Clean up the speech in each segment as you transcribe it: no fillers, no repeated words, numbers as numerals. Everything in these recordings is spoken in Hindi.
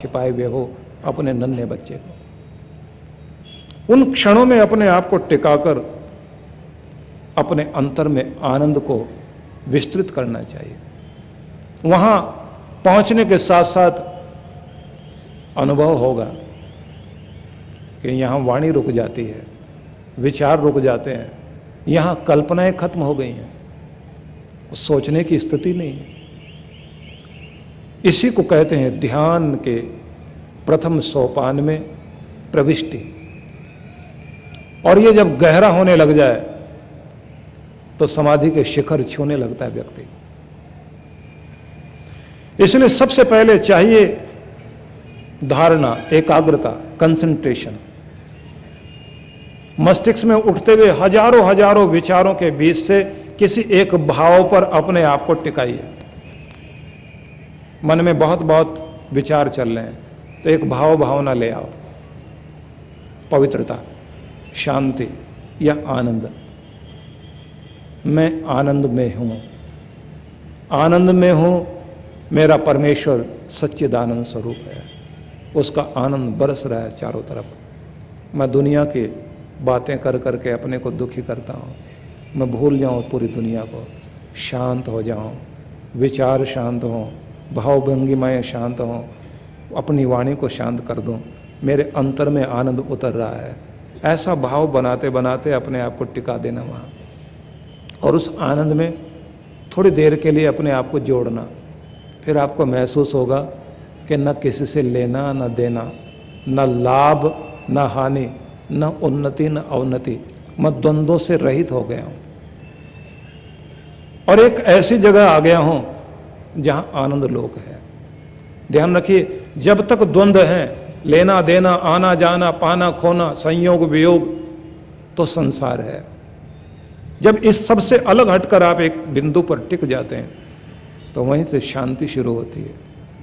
छिपाए हुए हो अपने नन्हे बच्चे को। उन क्षणों में अपने आप को टिकाकर अपने अंतर में आनंद को विस्तृत करना चाहिए। वहां पहुंचने के साथ साथ अनुभव होगा कि यहाँ वाणी रुक जाती है, विचार रुक जाते हैं, यहाँ कल्पनाएं खत्म हो गई हैं, सोचने की स्थिति नहीं है। इसी को कहते हैं ध्यान के प्रथम सोपान में प्रविष्टि। और ये जब गहरा होने लग जाए तो समाधि के शिखर छूने लगता है व्यक्ति। इसलिए सबसे पहले चाहिए धारणा, एकाग्रता, कंसंट्रेशन। मस्तिष्क में उठते हुए हजारों हजारों विचारों के बीच से किसी एक भाव पर अपने आप को टिकाइए। मन में बहुत बहुत विचार चल रहे हैं तो एक भावना ले आओ, पवित्रता, शांति या आनंद। मैं आनंद में हूं, आनंद में हूं, मेरा परमेश्वर सच्चिदानंद स्वरूप है, उसका आनंद बरस रहा है चारों तरफ। मैं दुनिया की बातें कर करके अपने को दुखी करता हूँ, मैं भूल जाऊँ पूरी दुनिया को, शांत हो जाऊँ, विचार शांत हों, भावभंगिमाएँ शांत हों, अपनी वाणी को शांत कर दूँ, मेरे अंतर में आनंद उतर रहा है। ऐसा भाव बनाते बनाते अपने आप को टिका देना वहाँ, और उस आनंद में थोड़ी देर के लिए अपने आप को जोड़ना। फिर आपको महसूस होगा कि न किसी से लेना न देना, न लाभ न हानि, न उन्नति न अवनति, मैं द्वंद्वों से रहित हो गया हूँ और एक ऐसी जगह आ गया हूँ जहाँ आनंद लोक है। ध्यान रखिए, जब तक द्वंद्व हैं, लेना देना, आना जाना, पाना खोना, संयोग वियोग, तो संसार है। जब इस सब से अलग हटकर आप एक बिंदु पर टिक जाते हैं तो वहीं से शांति शुरू होती है,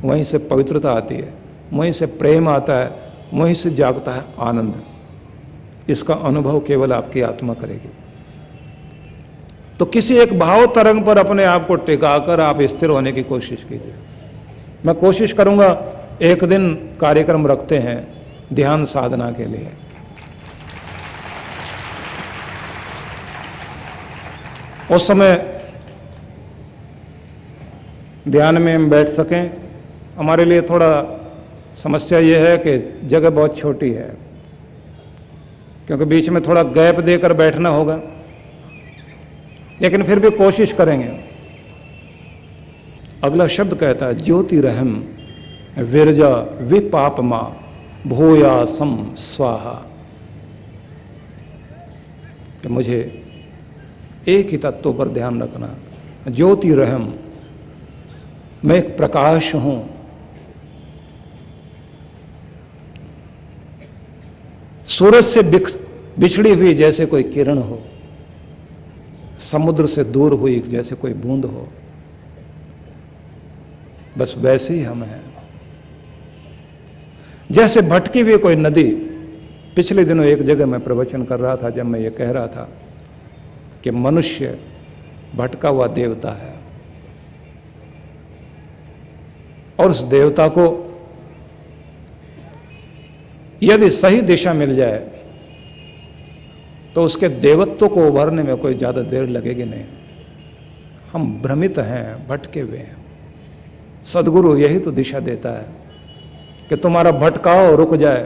वहीं से पवित्रता आती है, वहीं से प्रेम आता है, वहीं से जागता है आनंद। इसका अनुभव केवल आपकी आत्मा करेगी। तो किसी एक भाव तरंग पर अपने आप को टिकाकर आप स्थिर होने की कोशिश कीजिए। मैं कोशिश करूंगा, एक दिन कार्यक्रम रखते हैं ध्यान साधना के लिए। उस समय ध्यान में हम बैठ सकें। हमारे लिए थोड़ा समस्या ये है कि जगह बहुत छोटी है, क्योंकि बीच में थोड़ा गैप देकर बैठना होगा, लेकिन फिर भी कोशिश करेंगे। अगला शब्द कहता है ज्योतिरहम विरजा विपापमा भूयासम स्वाहा, कि मुझे एक ही तत्व पर ध्यान रखना। ज्योतिरहम, मैं एक प्रकाश हूं, सूरज से बिछड़ी हुई जैसे कोई किरण हो, समुद्र से दूर हुई जैसे कोई बूंद हो, बस वैसे ही हम हैं। जैसे भटकी हुई कोई नदी। पिछले दिनों एक जगह मैं प्रवचन कर रहा था, जब मैं ये कह रहा था कि मनुष्य भटका हुआ देवता है, और उस देवता को यदि सही दिशा मिल जाए तो उसके देवत्व को उभरने में कोई ज़्यादा देर लगेगी नहीं। हम भ्रमित हैं, भटके हुए हैं। सद्गुरु यही तो दिशा देता है कि तुम्हारा भटकाव रुक जाए।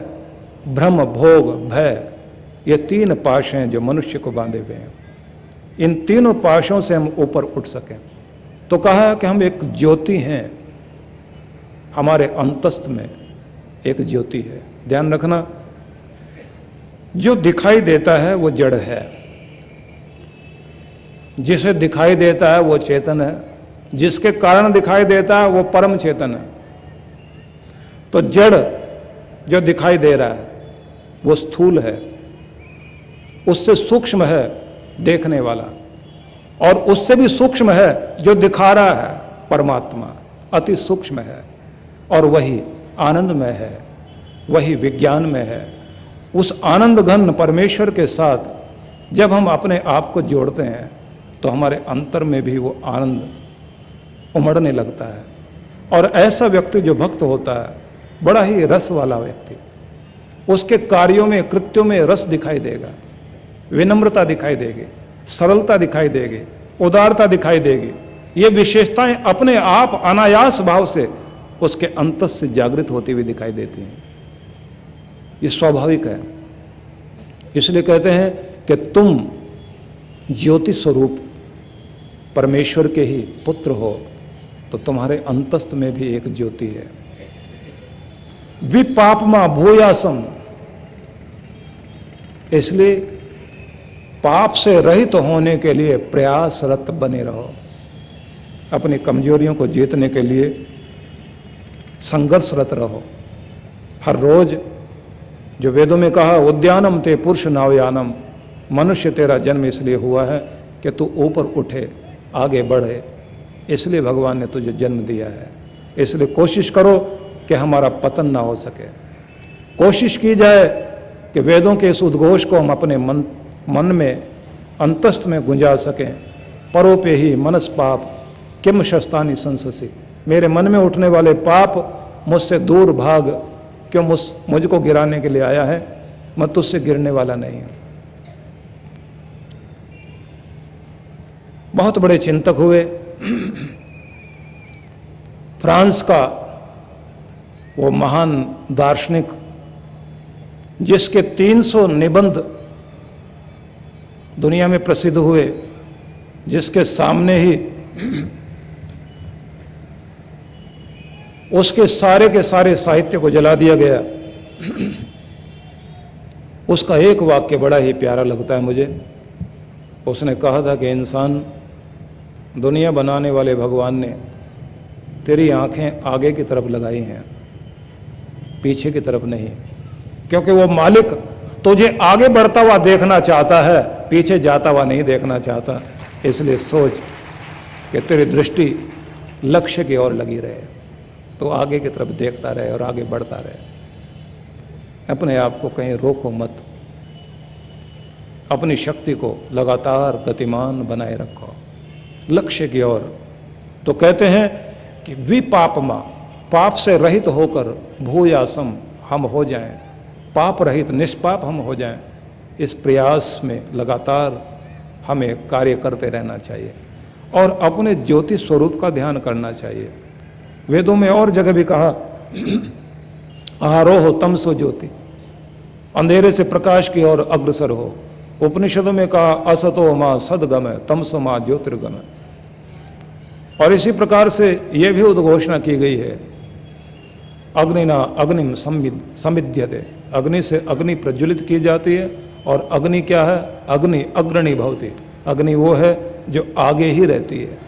भ्रम, भोग, भय, ये तीन पाश हैं जो मनुष्य को बांधे हुए हैं। इन तीनों पाशों से हम ऊपर उठ सकें तो कहा कि हम एक ज्योति हैं, हमारे अंतस्थ में एक ज्योति है। ध्यान रखना, जो दिखाई देता है वो जड़ है, जिसे दिखाई देता है वो चेतन है, जिसके कारण दिखाई देता है वो परम चेतन है। तो जड़ जो दिखाई दे रहा है वो स्थूल है, उससे सूक्ष्म है देखने वाला, और उससे भी सूक्ष्म है जो दिखा रहा है परमात्मा, अति सूक्ष्म है, और वही आनंदमय है, वही विज्ञान में है। उस आनंद घन परमेश्वर के साथ जब हम अपने आप को जोड़ते हैं तो हमारे अंतर में भी वो आनंद उमड़ने लगता है। और ऐसा व्यक्ति जो भक्त होता है बड़ा ही रस वाला व्यक्ति, उसके कार्यों में, कृत्यों में रस दिखाई देगा, विनम्रता दिखाई देगी, सरलता दिखाई देगी, उदारता दिखाई देगी। ये विशेषताएं अपने आप अनायास भाव से उसके अंतस से जागृत होती हुई दिखाई देती हैं। ये स्वाभाविक है। इसलिए कहते हैं कि तुम ज्योति स्वरूप परमेश्वर के ही पुत्र हो, तो तुम्हारे अंतस्थ में भी एक ज्योति है। विपापमा भूयासम, इसलिए पाप से रहित होने के लिए प्रयासरत बने रहो। अपनी कमजोरियों को जीतने के लिए संघर्षरत रहो। हर रोज जो वेदों में कहा, उद्यानम ते पुरुष नावयानम, मनुष्य तेरा जन्म इसलिए हुआ है कि तू ऊपर उठे, आगे बढ़े, इसलिए भगवान ने तुझे जन्म दिया है। इसलिए कोशिश करो कि हमारा पतन ना हो सके। कोशिश की जाए कि वेदों के इस उद्घोष को हम अपने मन में, अंतस्थ में गुंजा सकें। परोपे ही मनस पाप किम शस्तानी संससी, मेरे मन में उठने वाले पाप मुझसे दूर भाग, क्यों मुझको गिराने के लिए आया है, मैं तुझसे गिरने वाला नहीं हूं। बहुत बड़े चिंतक हुए। फ्रांस का वो महान दार्शनिक जिसके 300 निबंध दुनिया में प्रसिद्ध हुए, जिसके सामने ही उसके सारे के सारे साहित्य को जला दिया गया, उसका एक वाक्य बड़ा ही प्यारा लगता है मुझे। उसने कहा था कि इंसान, दुनिया बनाने वाले भगवान ने तेरी आंखें आगे की तरफ लगाई हैं, पीछे की तरफ नहीं, क्योंकि वो मालिक तुझे आगे बढ़ता हुआ देखना चाहता है, पीछे जाता हुआ नहीं देखना चाहता। इसलिए सोच कि तेरी दृष्टि लक्ष्य की ओर लगी रहे, तो आगे की तरफ देखता रहे और आगे बढ़ता रहे। अपने आप को कहीं रोको मत, अपनी शक्ति को लगातार गतिमान बनाए रखो लक्ष्य की ओर। तो कहते हैं कि विपापमा, पाप से रहित होकर भूयासम, हम हो जाएं, पाप रहित, निष्पाप हम हो जाएं। इस प्रयास में लगातार हमें कार्य करते रहना चाहिए और अपने ज्योति स्वरूप का ध्यान करना चाहिए। वेदों में और जगह भी कहा, आरोह तमसो ज्योति, अंधेरे से प्रकाश की ओर अग्रसर हो। उपनिषदों में कहा, असतो मां सदगमय तमसो मां ज्योतिर्गमय। और इसी प्रकार से यह भी उद्घोषणा की गई है, अग्निना अग्निम समिध्यते, अग्नि से अग्नि प्रज्वलित की जाती है। और अग्नि क्या है? अग्नि अग्रणी भवति, अग्नि वो है जो आगे ही रहती है,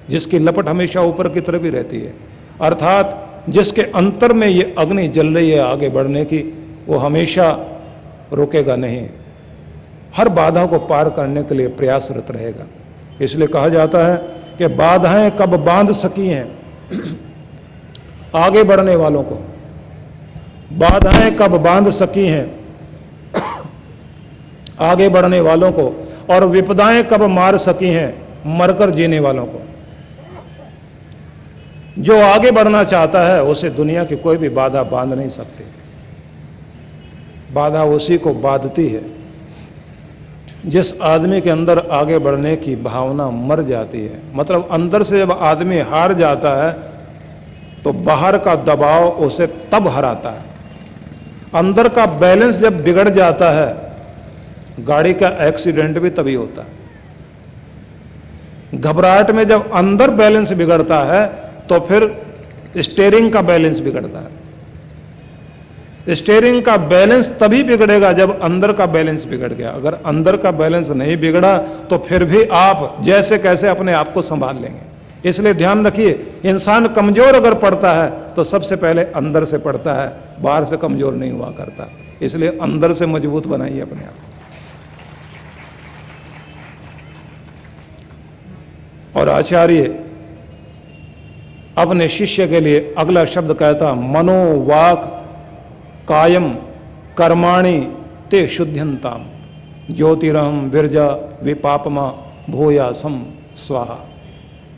जिसकी लपट हमेशा ऊपर की तरफ ही रहती है। अर्थात जिसके अंतर में ये अग्नि जल रही है आगे बढ़ने की, वो हमेशा रुकेगा नहीं, हर बाधा को पार करने के लिए प्रयासरत रहेगा। इसलिए कहा जाता है कि बाधाएं कब बांध सकी हैं आगे बढ़ने वालों को, बाधाएं कब बांध सकी हैं आगे बढ़ने वालों को, और विपदाएं कब मार सकी हैं मरकर जीने वालों को। जो आगे बढ़ना चाहता है उसे दुनिया की कोई भी बाधा बांध नहीं सकती, बाधा उसी को बांधती है जिस आदमी के अंदर आगे बढ़ने की भावना मर जाती है। मतलब अंदर से जब आदमी हार जाता है तो बाहर का दबाव उसे तब हराता है। अंदर का बैलेंस जब बिगड़ जाता है, गाड़ी का एक्सीडेंट भी तभी होता है। घबराहट में जब अंदर बैलेंस बिगड़ता है तो फिर स्टीयरिंग का बैलेंस बिगड़ता है। स्टीयरिंग का बैलेंस तभी बिगड़ेगा जब अंदर का बैलेंस बिगड़ गया। अगर अंदर का बैलेंस नहीं बिगड़ा तो फिर भी आप जैसे कैसे अपने आप को संभाल लेंगे। इसलिए ध्यान रखिए, इंसान कमजोर अगर पड़ता है तो सबसे पहले अंदर से पड़ता है, बाहर से कमजोर नहीं हुआ करता। इसलिए अंदर से मजबूत बनाइए अपने आप। और आचार्य अपने शिष्य के लिए अगला शब्द कहता, मनोवाक कायम कर्माणि ते शुद्ध्यंताम ज्योतिरहम विरजा विपापमा भूयासम स्वाहा।